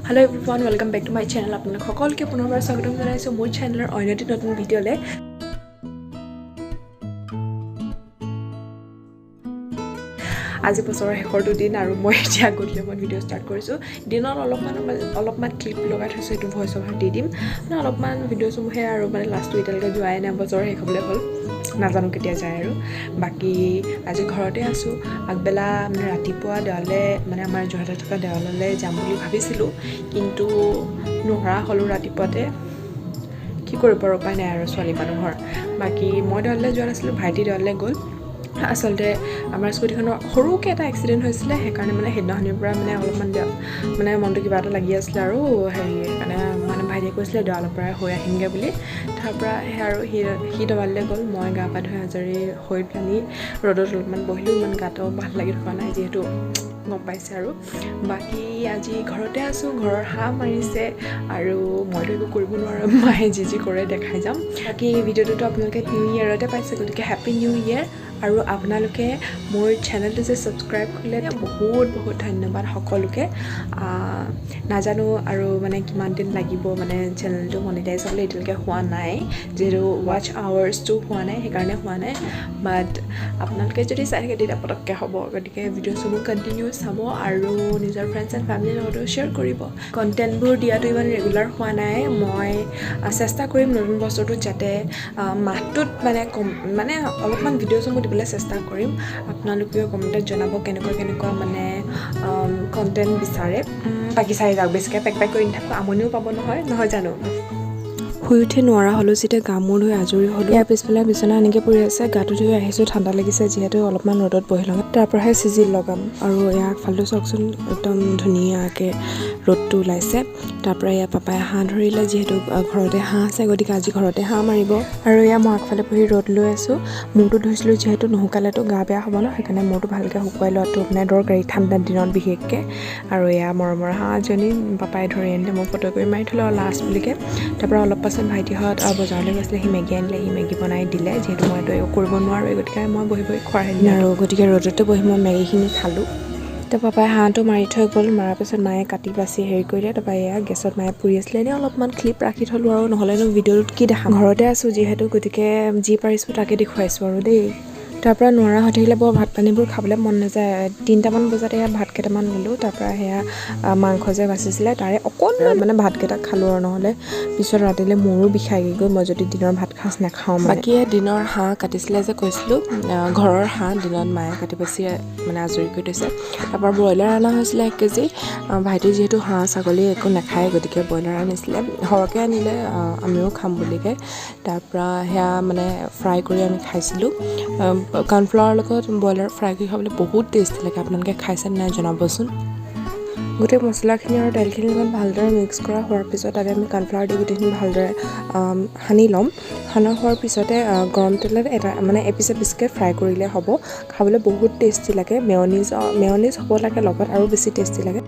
Hello everyone, welcome back to my channel. আপোনালোক সকলোকে পুনৰবাৰ স্বাগতম জনাইছো মোৰ চেনেলৰ অন্য এটি নতুন ভিডিঅ'লে। আজি বছৰৰ শেষৰ দুদিন আৰু মই এতিয়া গধূলি মই ভিডিঅ' ষ্টাৰ্ট কৰিছোঁ। দিনত অলপমান ক্লিপ লগাই থৈছোঁ, এইটো ভইচ অভাৰ দি দিম। মানে অলপমান ভিডিঅ' চমুহে আৰু মানে লাষ্টটো এতিয়ালৈকে যোৱাই নাই, বছৰৰ শেষ হ'বলৈ হ'ল, নাজানো কেতিয়া যায় আৰু। বাকী আজি ঘৰতে আছোঁ। আগবেলা মানে ৰাতিপুৱা দেৱাললৈ মানে আমাৰ যোৰহাটত থকা দেৱাললৈ যাম বুলি ভাবিছিলোঁ, কিন্তু নোৱাৰা হ'লোঁ ৰাতিপুৱাতে। কি কৰিব পাৰোঁ, উপায় নাই আৰু ছোৱালী মানুহৰ। বাকী মই দেৱাললৈ যোৱা নাছিলোঁ, ভাইটি দেৱাললৈ গ'ল। আচলতে আমাৰ স্কুটিখনৰ সৰুকৈ এটা এক্সিডেণ্ট হৈছিলে, সেইকাৰণে মানে সেইদিনাখনিৰ পৰা মানে অলপমান মানে মনটো কিবা এটা লাগি আছিলে আৰু সেইকাৰণে মানে ভাইটিয়ে কৈছিলে দেৱালৰ পৰাই হৈ আহিমগৈ বুলি। তাৰপৰা আৰু সি দেৱাললৈ গ'ল, মই গা পা ধুই আজৰি হৈ পেলানি ৰ'দত অলপমান বহিলোঁ। ইমান গাটো ভাল লাগি থকা নাই, যিহেতু গম পাইছে আৰু। বাকী আজি ঘৰতে আছোঁ, ঘৰৰ হাঁহ মাৰিছে আৰু মইতো একো কৰিব নোৱাৰোঁ, মায়ে যি কৰে দেখাই যাম। বাকী ভিডিঅ'টোতো আপোনালোকে নিউ ইয়েৰতে পাইছে, গতিকে হেপ্পী নিউ ইয়েৰ। আৰু আপোনালোকে মোৰ চেনেলটো যে ছাবস্ক্ৰাইব কৰিলে বহুত ধন্যবাদ সকলোকে। নাজানো আৰু মানে কিমান দিন লাগিব, মানে চেনেলটো মনিটাইজ হ'বলৈ এতিয়ালৈকে হোৱা নাই, যিহেতু ৱাটচ আৱাৰ্ছটো হোৱা নাই, সেইকাৰণে হোৱা নাই। বাট আপোনালোকে যদি চাই থাকে তেতিয়া পটককৈ হ'ব, গতিকে ভিডিঅ'সমূহ কণ্টিনিউ চাব আৰু নিজৰ ফ্ৰেণ্ডছ এণ্ড ফেমিলিৰ লগতো শ্বেয়াৰ কৰিব। কণ্টেণ্টবোৰ দিয়াটো ইমান ৰেগুলাৰ হোৱা নাই, মই চেষ্টা কৰিম নতুন বছৰটোত যাতে মাহটোত মানে অলপমান ভিডিঅ'সমূহ দিবলৈ চেষ্টা কৰিম। আপোনালোকেও কমেণ্টত জনাব কেনেকুৱা মানে কণ্টেণ্ট বিচাৰে। বাকী চাই যাওক, বেছিকৈ পেক কৰি নাথাকোঁ, আমনিও পাব নহয় জানো। শুই উঠি নোৱাৰা হ'লোঁ, যেতিয়া গা মূৰ ধুই আজৰি হ'লোঁ। ইয়াৰ পিছফালে বিচনা এনেকৈ পৰি আছে, গাটো ধুই আহিছোঁ, ঠাণ্ডা লাগিছে যিহেতু, অলপমান ৰ'দত বহি লগাম, তাৰ পৰাহে চিজিল লগাম। আৰু এয়া আগফালটো চাওকচোন, একদম ধুনীয়াকৈ ৰ'দটো ওলাইছে। তাৰপৰা এয়া পাপাই হাঁহ ধৰিলে, যিহেতু ঘৰতে হাঁহ আছে, গতিকে আজি ঘৰতে হাঁহ মাৰিব। আৰু এয়া মই আগফালে বহি ৰ'দ লৈ আছোঁ, মূৰটো ধুইছিলোঁ যিহেতু, নুশুকালেতো গা বেয়া হ'ব ন, সেইকাৰণে মূৰটো ভালকৈ শুকুৱাই লোৱাটো মানে দৰকাৰী ঠাণ্ডা দিনত বিশেষকৈ। আৰু এয়া মৰমৰ হাঁহজনী পাপাই ধৰি আনিলে, মই ফটো কৰি মাৰি থ'লোঁ আৰু লাষ্ট বুলিকৈ। তাৰপৰা অলপ পাছত ভাইটিহঁত বজাৰলৈ গৈছিলে, সি মেগী আনিলে, সি মেগী বনাই দিলে, যিহেতু মইতো একো কৰিব নোৱাৰোঁ, গতিকে মই বহি খোৱাই দিলোঁ আৰু। গতিকে ৰ'দতে বহি মই মেগীখিনি খালোঁ। তো পাপাই হাঁহটো মাৰি থৈ গ'ল, মৰাৰ পিছত মায়ে কাটি বাচি হেৰি কৰিলে। তাৰপৰা এয়া গেছত মায়ে পুৰি আছিলে, এনেই অলপমান ক্লিপ ৰাখি থ'লোঁ আৰু, নহ'লেনো ভিডিঅ'টোত কি দেখাম, ঘৰতে আছোঁ যিহেতু, গতিকে যি পাৰিছোঁ তাকে দেখুৱাইছোঁ আৰু দেই। তাৰপৰা নোৱাৰা হৈ থাকিলে বৰ ভাত পানীবোৰ খাবলৈ মন নাযায়। 3টামান বজাত এয়া ভাত কেইটামান ল'লোঁ, তাৰপৰা সেয়া মাংস যে বাচিছিলে তাৰে অকণমান মানে ভাতকেইটা খালোঁ আৰু, নহ'লে পিছত ৰাতিলৈ মোৰো বিষায়গৈ মই যদি দিনৰ ভাত সাঁজ নাখাওঁ। বাকী দিনৰ হাঁহ কাটিছিলে যে কৈছিলোঁ, ঘৰৰ হাঁহ দিনত মায়ে কাটি বাচি মানে আজৰি কৰি থৈছে। তাৰপৰা ব্ৰইলাৰ অনা হৈছিলে 1 কেজি। ভাইটি যিহেতু হাঁহ ছাগলী একো নাখায়, গতিকে ব্ৰইলাৰ আনিছিলে, সৰহকৈ আনিলে, আমিও খাম বুলিকৈ। তাৰপৰা সেয়া মানে ফ্ৰাই কৰি আমি খাইছিলোঁ। কৰ্ণফ্লাৱাৰৰ লগত ব্ৰইলাৰ ফ্ৰাই কৰি খাবলৈ বহুত টেষ্টি লাগে, আপোনালোকে খাইছে নাই জনাবচোন। গোটেই মছলাখিনি আৰু দাইলখিনিৰ লগত ভালদৰে মিক্স কৰা হোৱাৰ পিছত তাতে আমি কৰ্ণফ্লাৱাৰ দি গোটেইখিনি ভালদৰে সানি ল'ম। সানা হোৱাৰ পিছতে গৰম তেলত মানে এপিচ এপিচকৈ ফ্ৰাই কৰিলে হ'ব, খাবলৈ বহুত টেষ্টি লাগে। মেয়নিজ হ'ব লাগে লগত, আৰু বেছি টেষ্টি লাগে।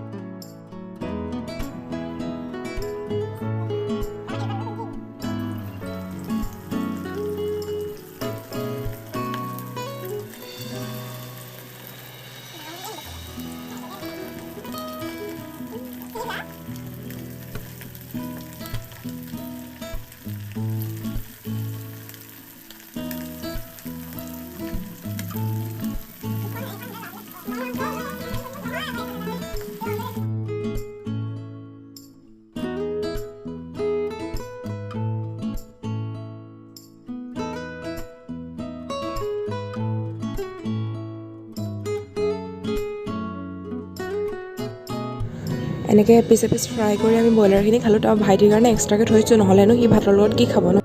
এনেকৈ এপিচ এপিচ ফ্ৰাই কৰি আমি ব্ৰইলাৰখিনি খালোঁ। তাৰ ভাইটিৰ কাৰণে এক্সট্ৰাকৈ থৈছোঁ, নহ'লেনো সি ভাতৰ লগত কি খাব ন।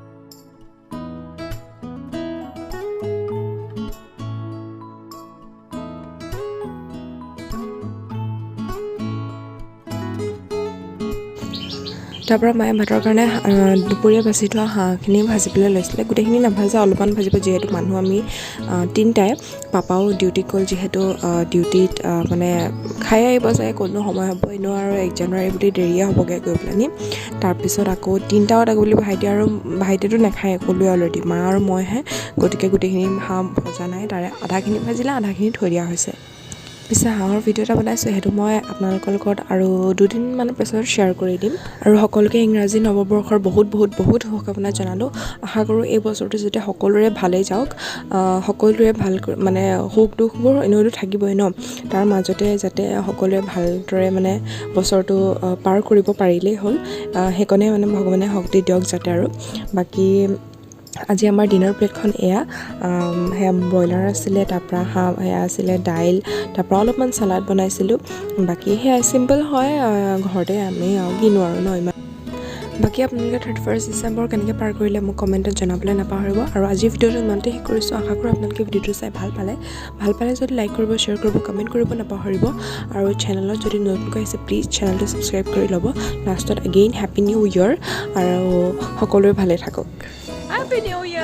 তাৰপৰা মায়ে ভাতৰ কাৰণে দুপৰীয়া বাচি থোৱা হাঁহখিনি ভাজিবলৈ লৈছিলে। গোটেইখিনি নাভাজে, অলপমান ভাজিব, যিহেতু মানুহ আমি 3টাই। পাপাও ডিউটিত গ'ল, যিহেতু ডিউটিত মানে খাই আহিব চাগে, কোনো সময় হ'ব এনেও, আৰু 1 জানুৱাৰী বুলি দেৰিয়ে হ'বগৈ গৈ পেলানি। তাৰপিছত আকৌ 3টা বজাত বুলি ভাইটিয়েতো নাখায়, ক'লোৱে অলৰেডি, মা আৰু মইহে, গতিকে গোটেইখিনি হাঁহ ভজা নাই, তাৰে আধাখিনি ভাজিলে, আধাখিনি থৈ দিয়া হৈছে। পিছে হাঁহৰ ভিডিঅ' এটা বনাইছোঁ, সেইটো মই আপোনালোকৰ লগত আৰু 2 দিনমানৰ পিছত শ্বেয়াৰ কৰি দিম। আৰু সকলোকে ইংৰাজী নৱবৰ্ষৰ বহুত শুভকামনা জনালোঁ। আশা কৰোঁ এই বছৰটো যাতে সকলোৰে ভালেই যাওক, সকলোৰে ভাল মানে সুখ দুখবোৰ এনেওতো থাকিবই ন, তাৰ মাজতে যাতে সকলোৱে ভালদৰে মানে বছৰটো পাৰ কৰিব পাৰিলেই হ'ল, সেইকণে মানে ভগৱানে শক্তি দিয়ক যাতে। আৰু বাকী আজি আমাৰ ডিনাৰ প্লেটখন এয়া, সেয়া ব্ৰইলাৰ আছিলে, তাৰপৰা হাঁহ সেয়া আছিলে, দাইল, তাৰপৰা অলপমান চালাড বনাইছিলোঁ। বাকী সেয়া চিম্পল হয়, ঘৰতে আমি আৰু কিনো আৰু ন ইমান। বাকী আপোনালোকে 31 ডিচেম্বৰ কেনেকৈ পাৰ কৰিলে মোক কমেণ্টত জনাবলৈ নাপাহৰিব। আৰু আজিৰ ভিডিঅ'টো ইমানতে শেষ কৰিছোঁ। আশা কৰোঁ আপোনালোকে ভিডিঅ'টো চাই ভাল পালে যদি লাইক কৰিব, শ্বেয়াৰ কৰিব, কমেণ্ট কৰিব নাপাহৰিব। আৰু চেনেলত যদি নতুনকৈ আহিছে প্লিজ চেনেলটো ছাবস্ক্ৰাইব কৰি ল'ব। লাষ্টত এগেইন হেপী নিউ ইয়েৰ, আৰু সকলোৱে ভালে থাকক। Happy new year.